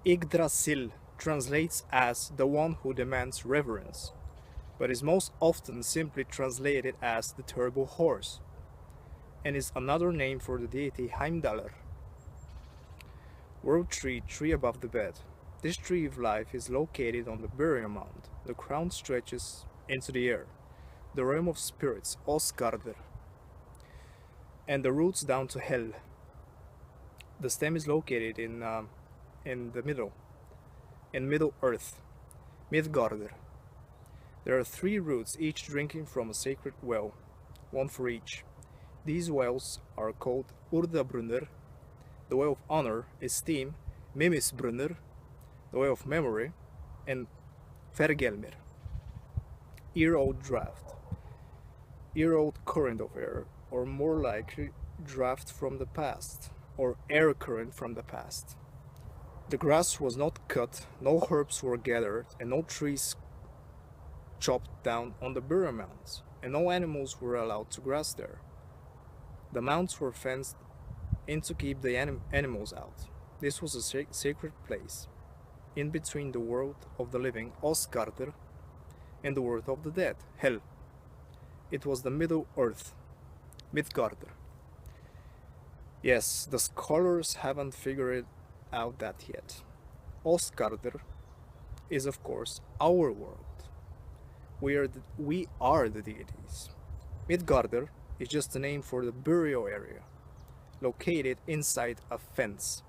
Yggdrasil translates as the one who demands reverence, but is most often simply translated as the terrible horse, and is another name for the deity Heimdallr. World Tree, tree above the bed. This tree of life is located on the burial mound. The crown stretches into the air, the realm of spirits, 𝗗𝗓𝗣𝗥𝗧𝗘, and the roots down to hell. The stem is located in the middle, in Middle Earth, Midgardr. There are 3 roots, each drinking from a sacred well, one for each. These wells are called Urdabrunnr, the well of honor, esteem, Mimisbrunnr, the well of memory, and Hvergelmir, year-old draft, year-old current of air, or more likely draft from the past, or air current from the past. The grass was not cut, no herbs were gathered, and no trees chopped down on the burial mounds, and no animals were allowed to graze there. The mounds were fenced in to keep the animals out. This was a sacred place, in between the world of the living, 𝗗𝗓𝗣𝗥𝗧𝗘, and the world of the dead, hell. It was the Middle Earth, Midgardr. Yes, the scholars haven't figured out that yet. 𝗗𝗓𝗣𝗥𝗧𝗘 is of course our world. We are the deities. Midgardr is just a name for the burial area, located inside a fence,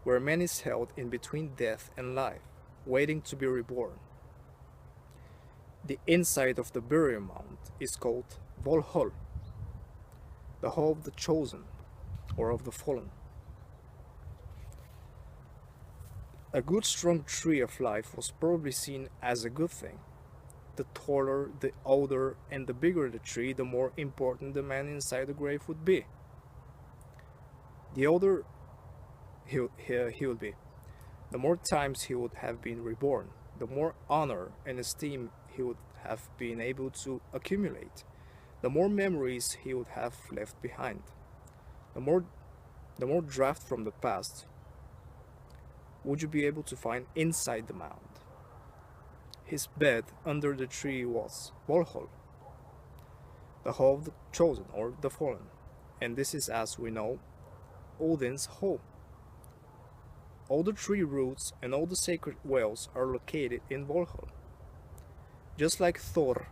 where man is held in between death and life, waiting to be reborn. The inside of the burial mound is called Valhall, the hall of the chosen, or of the fallen. A good strong tree of life was probably seen as a good thing. The taller, the older, and the bigger the tree, the more important the man inside the grave would be. The older he would be, the more times he would have been reborn, the more honor and esteem he would have been able to accumulate, the more memories he would have left behind, the more draft from the past would you be able to find inside the mound. His bed under the tree was Valhall, the hall of the chosen, or the fallen, and this is, as we know, Odin's hall. All the tree roots and all the sacred wells are located in Valhall. Just like Thor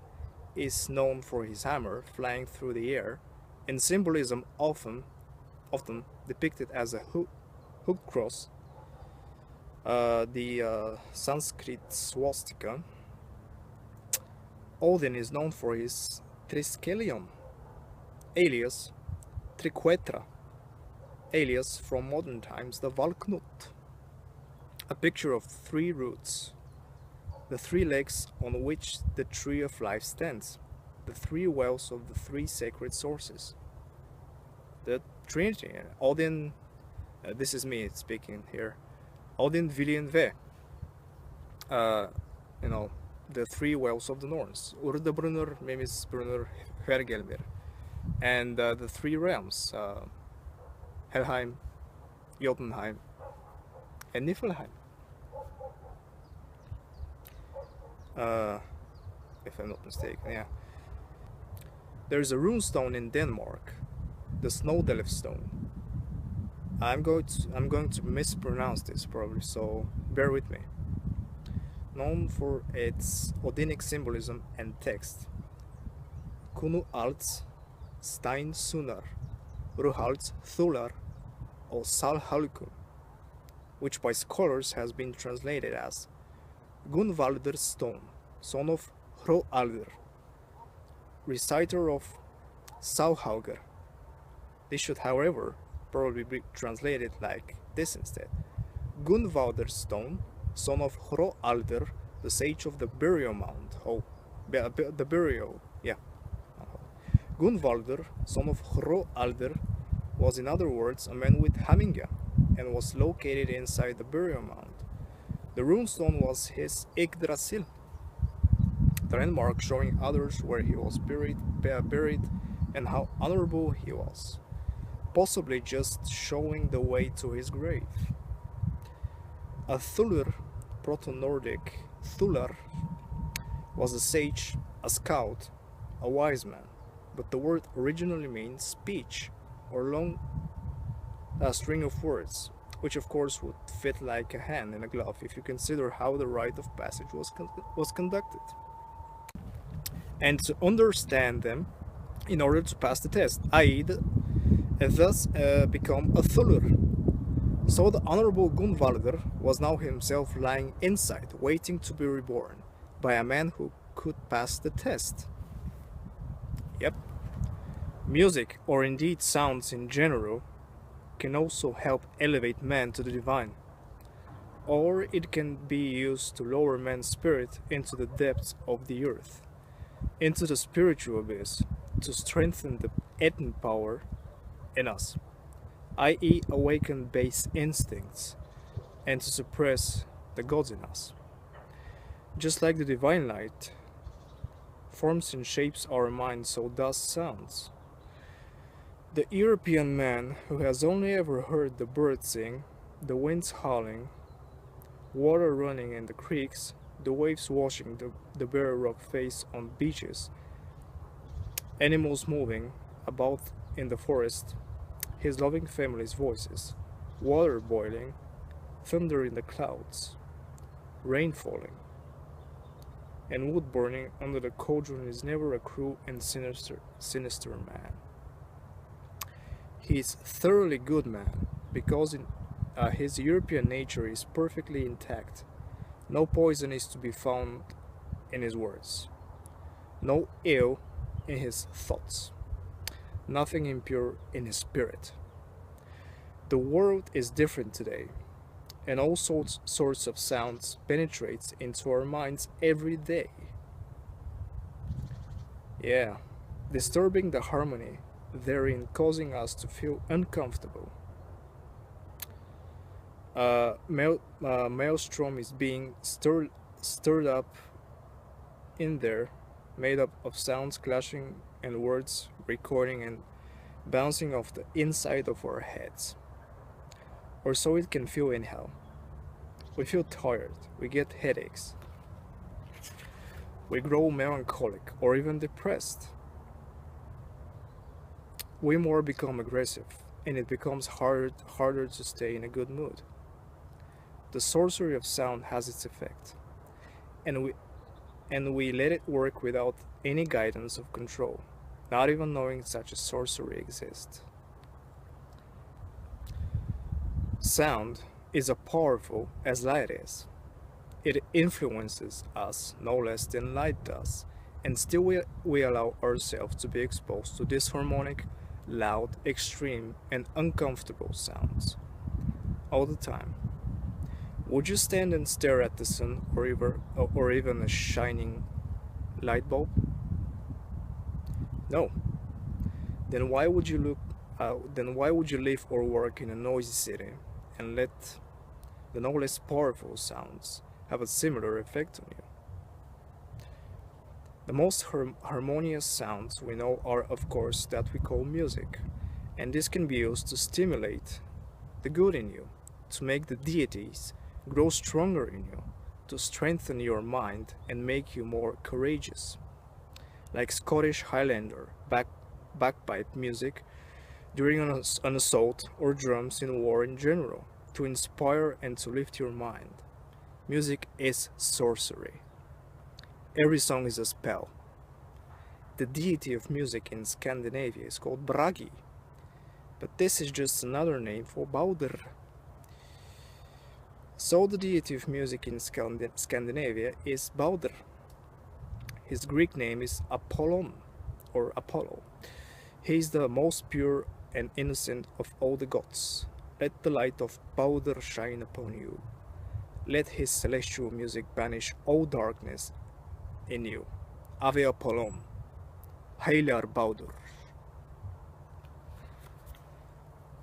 is known for his hammer flying through the air, in symbolism often depicted as a hooked cross, the Sanskrit swastika, Odin is known for his triskelion, alias triquetra, alias from modern times the Valknut, a picture of 3 roots, the 3 legs on which the tree of life stands, the 3 wells of the 3 sacred sources, the Trinity. Odin, this is me speaking here, Odin, Vili, and Ve, the 3 wells of the Norns, Urdabrunnr, Mimisbrunnr, Hvergelmir, and the 3 realms, Helheim, Jotunheim, and Niflheim. If I'm not mistaken, yeah. There's a runestone in Denmark, the Snowdelf stone. I'm going to mispronounce this probably, so bear with me. Known for its Odinic symbolism and text, Kunualds, Stein Sunar, Ruhalds Thular, or Salhalkun, which by scholars has been translated as Gunvaldr's stone, son of Hroaldr, reciter of Sauhaugar. This should, however, probably be translated like this instead: Gunvaldr's stone, son of Hroaldr, the sage of the burial mound. The burial, yeah. Gunvaldr, son of Hroaldr, was in other words a man with hamingja, and was located inside the burial mound. The runestone was his Yggdrasil, the landmark showing others where he was buried and how honorable he was, possibly just showing the way to his grave. A 𝗓𝗓, Proto-Nordic 𝗓𝗓r, was a sage, a scout, a wise man, but the word originally means speech or long string of words, which of course would fit like a hand in a glove if you consider how the rite of passage was conducted, and to understand them in order to pass the test, i.e. thus become a 𝗓𝗓r. So the Honorable Gunvalder was now himself lying inside, waiting to be reborn, by a man who could pass the test. Yep. Music, or indeed sounds in general, can also help elevate man to the divine, or it can be used to lower man's spirit into the depths of the earth, into the spiritual abyss, to strengthen the ethne power in us, i.e. awaken base instincts, and to suppress the gods in us. Just like the divine light forms and shapes our minds, so does sounds. The European man who has only ever heard the birds sing, the winds howling, water running in the creeks, the waves washing the bare rock face on beaches, animals moving about in the forest, his loving family's voices, water boiling, thunder in the clouds, rain falling, and wood burning under the cauldron is never a cruel and sinister man. He is thoroughly good man, because his European nature is perfectly intact. No poison is to be found in his words, no ill in his thoughts, nothing impure in his spirit. The world is different today, and all sorts of sounds penetrates into our minds every day. Yeah, disturbing the harmony therein, causing us to feel uncomfortable. Maelstrom is being stirred up in there, made up of sounds clashing and words recording and bouncing off the inside of our heads. Or so it can feel anyhow. We feel tired, we get headaches, we grow melancholic or even depressed. We more become aggressive, and it becomes harder to stay in a good mood. The sorcery of sound has its effect, and we let it work without any guidance of control, not even knowing such a sorcery exists. Sound is as powerful as light is. It influences us no less than light does, and still we allow ourselves to be exposed to disharmonic, loud, extreme, and uncomfortable sounds all the time. Would you stand and stare at the sun or even a shining light bulb? No. Then why would you live or work in a noisy city and let the no less powerful sounds have a similar effect on you? The most harmonious sounds we know are, of course, that we call music, and this can be used to stimulate the good in you, to make the deities grow stronger in you, to strengthen your mind and make you more courageous. Like Scottish Highlander bagpipe music during an assault, or drums in war in general, to inspire and to lift your mind. Music is sorcery. Every song is a spell. The deity of music in Scandinavia is called Bragi, but this is just another name for Balder. So the deity of music in Scandinavia is Balder. His Greek name is Apollon, or Apollo. He is the most pure and innocent of all the gods. Let the light of Balder shine upon you. Let his celestial music banish all darkness in you. Ave Apollon, Heilar Baldur.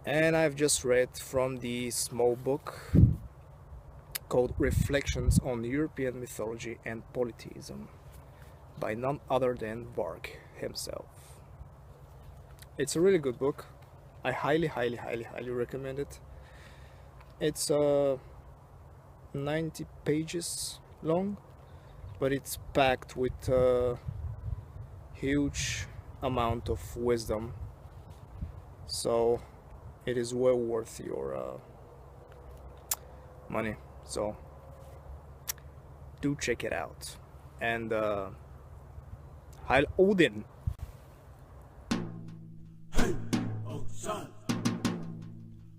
And I've just read from the small book called Reflections on European Mythology and Polytheism by none other than Varg himself. It's a really good book. I highly recommend it. It's 90 pages long, but it's packed with a huge amount of wisdom, so it is well worth your money. So do check it out. And Heil Odin. Hey, oh son.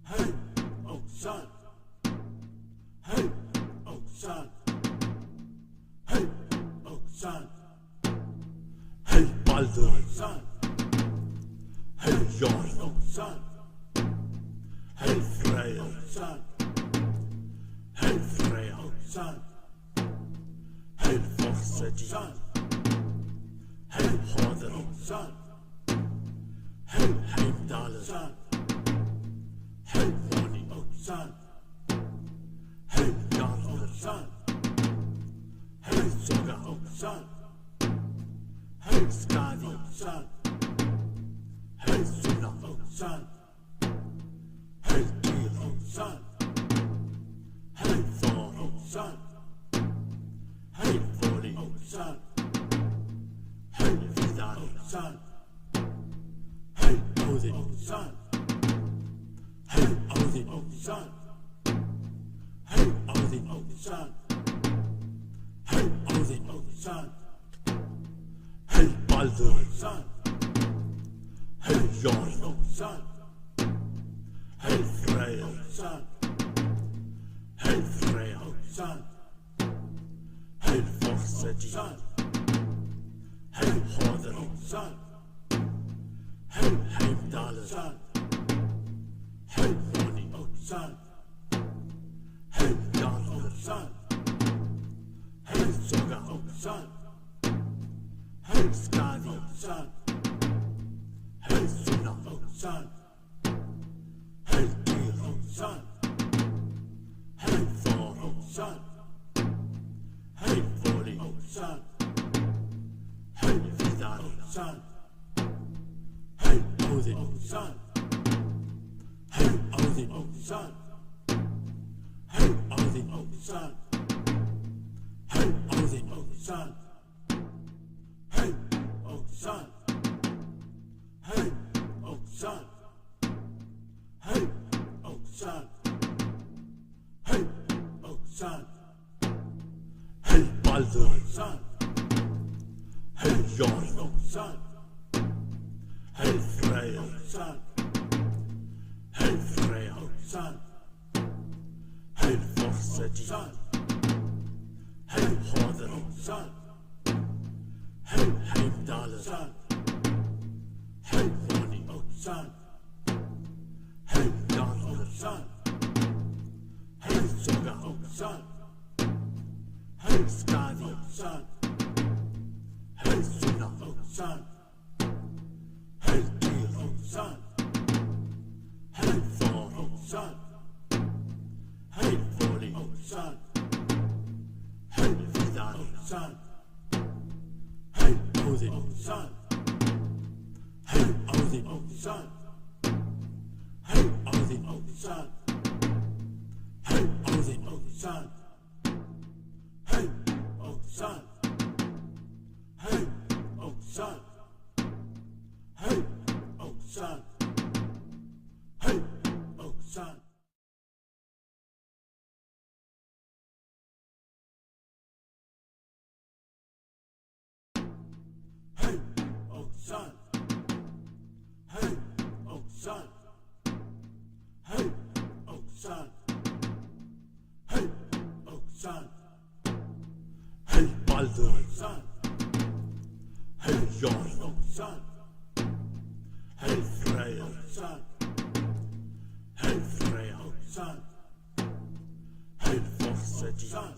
Hey, oh son. Hey, oh son. Hey, oh son. Hey, Baldur, son. Hey, Jon, oh son. Hey, Freyr, son. Hey, Freyr, son. Hey, 𝗓𝗓𝗔𝗡𝗧, son. Hey, 𝗓𝗓𝗧𝗘, son. Hey, 𝗗𝗢𝗧𝗘, son. Hey, 𝗓𝗓𝗧𝗘, son. Hey, 𝗗𝗜𝗦𝗖𝗟, son. Hey, 𝗗𝗑𝗧, son. Hey, 𝗓𝗑𝗧, son. Hey, 𝗓𝗓𝗧, son. Hey, 𝗓𝗓𝗧, son. Hey, 𝗓𝗓𝗧, son. Hey, 𝗓𝗓𝗧, son. Hey, Vidar, son. Hey, Odin, son. Hey, Odin, son. Hey, Odin, son. Hey, Odin, son. Hey, Baldur, son. Hey, Jon, son. Hey, Freyr, son. Hey, Freyr, son. Hey, 𝗓𝗓𝗧𝗘, son. Hey, 𝗓𝗓𝗧, son. Hey, 𝗗𝗢𝗧, son. Hey, 𝗓𝗓𝗧, son. Hey, 𝗗𝗜𝗦𝗖𝗟, son. Hey, 𝗗𝗑𝗧, son. Hey, 𝗓𝗑𝗧, son. Hey, 𝗓𝗓𝗧, son. Hey, 𝗓𝗓𝗧, son. Hey, 𝗓𝗓𝗧, son. Hey, 𝗓𝗓𝗧, son. Hey, Vidar, son. Hey, Odin, son. Hey, Odin, son. Hey, Odin, son. Hey, Odin, son. Hey, oh son. Hey, oh son. Hey, oh son. Hey, oh son. Hey, Baldur, son. Hey, Jon, oh son. Hey, Freyr, son. Hey, Freyr, son. Hey, 𝗓𝗓𝗧, son. Hey, 𝗓𝗓𝗧, son. Hey, 𝗗𝗢𝗧, son. Hey, 𝗓𝗓𝗧, son. Hey, 𝗗𝗜𝗦𝗖𝗟, son. Hey, 𝗗𝗑𝗧, son. Hey, 𝗓𝗑𝗧, son. Hey, 𝗓𝗓𝗧, son. Hey, 𝗓𝗓𝗧, son. Hey, 𝗓𝗓𝗧, son. Hey, 𝗓𝗓𝗧, son. Hey, Vidar, son. Hey, Odin, son. Hey, Odin, son. Hey, Odin, son. Hey, Odin, son. Hey, oh son. Hey, oh son. Hey, oh son. Hey, oh son. Hey, oh son. Hey, oh son. Hey, oh son. Hey, oh son. Hey, Baldur, son. Hey, Jon, oh son. Hey, Freyr, son. Hey, Freyr, son. Hey, 𝗓𝗓𝗧, son.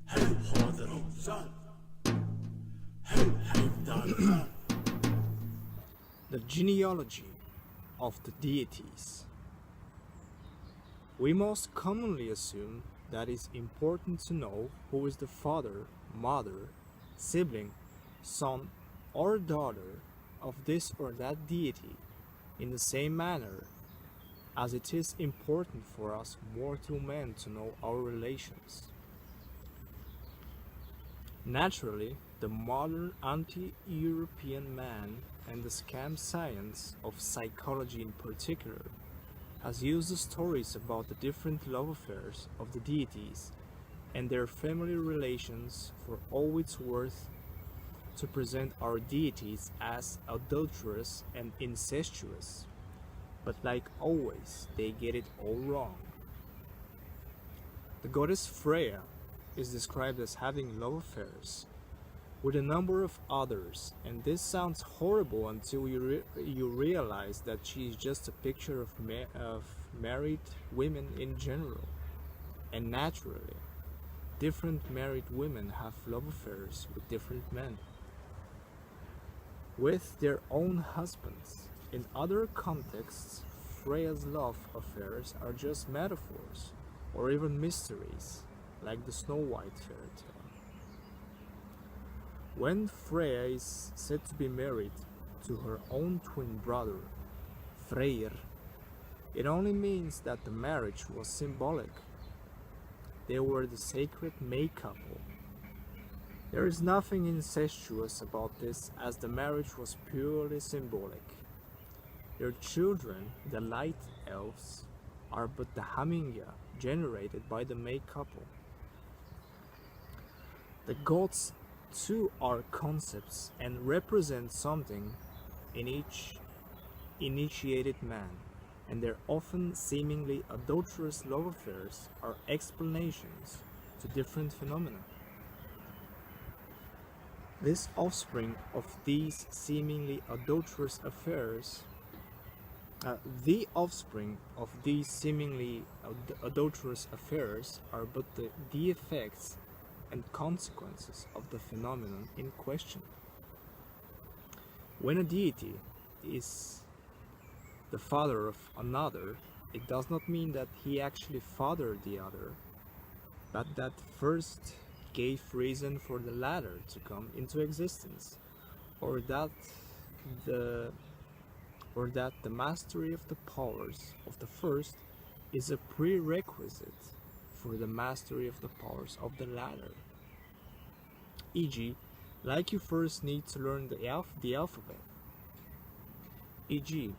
Hey, 𝗓𝗓𝗧, son. Hey, 𝗗𝗢𝗧, son. The genealogy of the deities. We most commonly assume that it's important to know who is the father, mother, sibling, son, or daughter of this or that deity in the same manner as it is important for us mortal men to know our relations. Naturally, the modern anti-European man and the scam science of psychology in particular has used the stories about the different love affairs of the deities and their family relations for all it's worth to present our deities as adulterous and incestuous. But like always, they get it all wrong. The goddess Freya is described as having love affairs with a number of others, and this sounds horrible until you realize that she is just a picture of married women in general. And naturally, different married women have love affairs with different men, with their own husbands. In other contexts, Freya's love affairs are just metaphors or even mysteries, like the Snow White fairy tale. When Freya is said to be married to her own twin brother, Freyr, it only means that the marriage was symbolic. They were the sacred May couple. There is nothing incestuous about this, as the marriage was purely symbolic. Their children, the light elves, are but the hugauga generated by the May couple. The gods too are concepts and represent something in each initiated man, and their often seemingly adulterous love affairs are explanations to different phenomena. This offspring of these seemingly adulterous affairs The offspring of these seemingly adulterous affairs are but the effects and consequences of the phenomenon in question. When a deity is the father of another, it does not mean that he actually fathered the other, but that first gave reason for the latter to come into existence, or that the mastery of the powers of the first is a prerequisite for the mastery of the powers of the latter. E.g., like you first need to learn the alphabet. E.g.,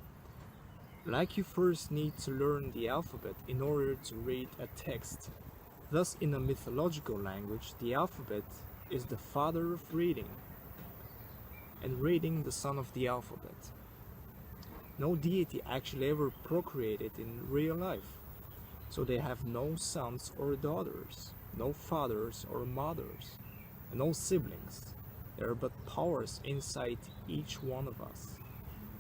like you first need to learn the alphabet in order to read a text. Thus, in a mythological language, the alphabet is the father of reading, and reading the son of the alphabet. No deity actually ever procreated in real life, so they have no sons or daughters, no fathers or mothers, and no siblings. There are but powers inside each one of us,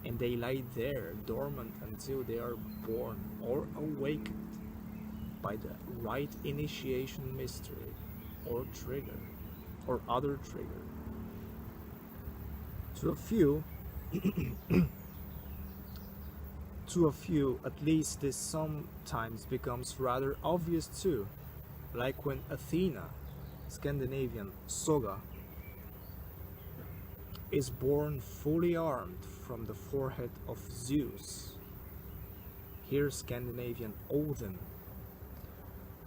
and they lie there dormant until they are born or awakened by the right initiation mystery or trigger or other trigger. To a few, at least, this sometimes becomes rather obvious too, like when Athena, Scandinavian Soga, is born fully armed from the forehead of Zeus, here Scandinavian Odin.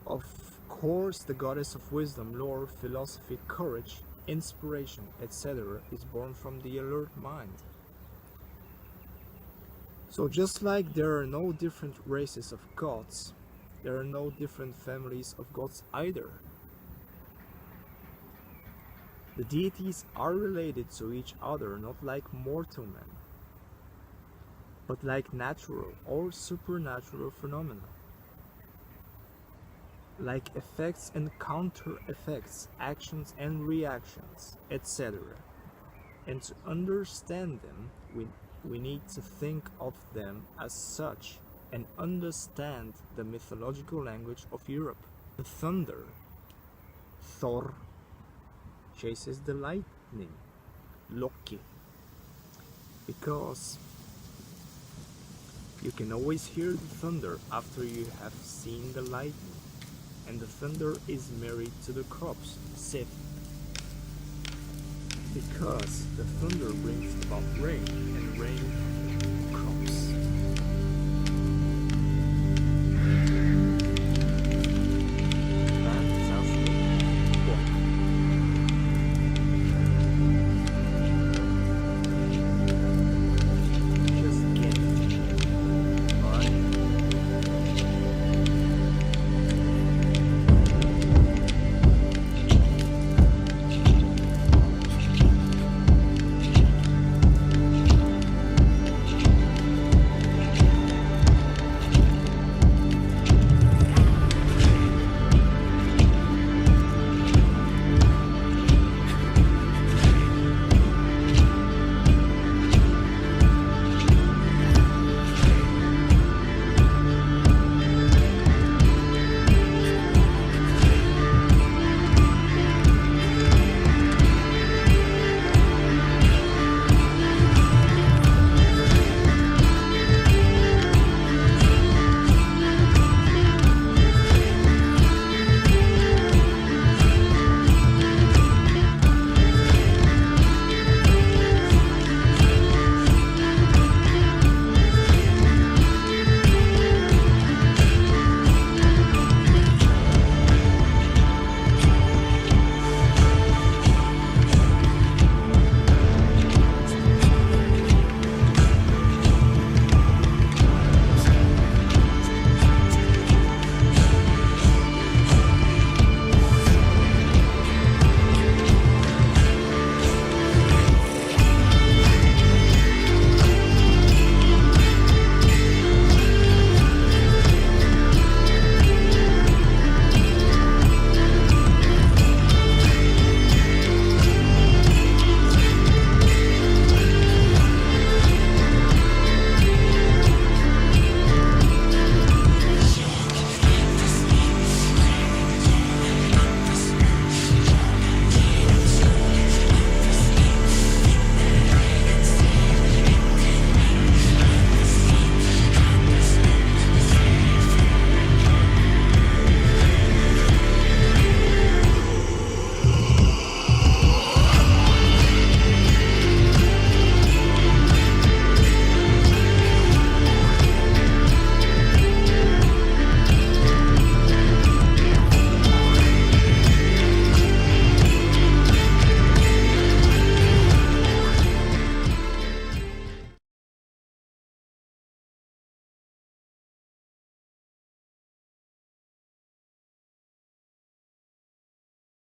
Of course, the goddess of wisdom, lore, philosophy, courage, inspiration, etc. is born from the alert mind. So just like there are no different races of gods, there are no different families of gods either. The deities are related to each other not like mortal men, but like natural or supernatural phenomena, like effects and counter-effects, actions and reactions, etc. And to understand them, we need to think of them as such and understand the mythological language of Europe. The thunder, Thor, chases the lightning, Loki, because you can always hear the thunder after you have seen the lightning, and the thunder is married to the crops, Sif, because the thunder brings about rain, and rain